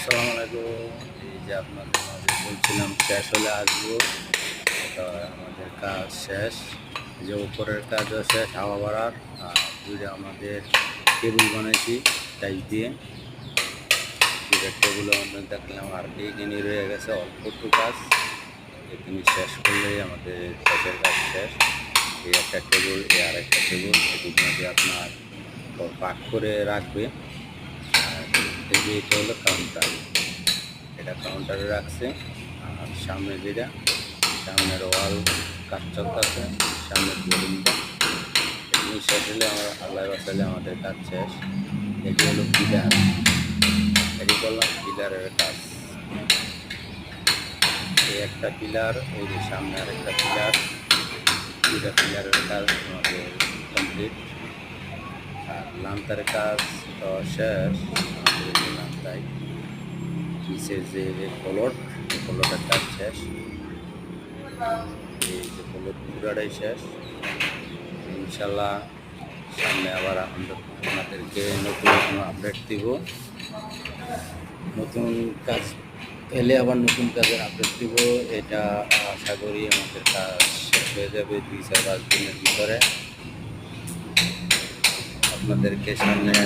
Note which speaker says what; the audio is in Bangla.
Speaker 1: আসসালামু আলাইকুম। এই যে আপনাদের মাঝে বলছিলাম শেষ হলে আসবো। তো আমাদের কাজ শেষ, যে উপরের কাজও শেষ, হাওয়া বাড়ার। আর দুইটা আমাদের টেবিল বানাইছি টাইপ দিয়ে। দুইটা টেবিল আমাদের দেখলাম আর এইখানে রয়ে গেছে অল্প একটু কাজ। এখানে শেষ করলেই আমাদের কাজের কাজ শেষ। এই একটা টেবিল, এই আর একটা টেবিল, এটির মধ্যে আপনার পাক করে রাখবে। আর এই যে এটা হলো কাউন্টার, এটা কাউন্টারে রাখছে। আর সামনে যেটা, সামনের ওয়াল কাজ চলতেছে, সামনের বিল্ডিংটা এগুলো শেষ হলে আমার আল্লাহ বাসালে আমাদের কাজ শেষ। এটি হলো পিলার, এটি বললাম পিলারের কাজ। এই একটা পিলার, ওই যে সামনে আর একটা পিলার, দুটা পিলারের কাজ আমাদের কমপ্লিট। আর লান্তার কাজ তো শেষ, আমাদের যে লান্তায় নিচের যে কলটের কাজ শেষ। এই যে কলট পুরাটাই শেষ। ইনশাল্লাহ সামনে আবার আপনাদেরকে নতুন কোনো আপডেট দিব। নতুন কাজ এলে আবার নতুন কাজের আপডেট দিব। এটা আশা করি আমাদের কাজ শেষ হয়ে যাবে 2-4-5 দিনের ভিতরে। আপনাদেরকে সামনে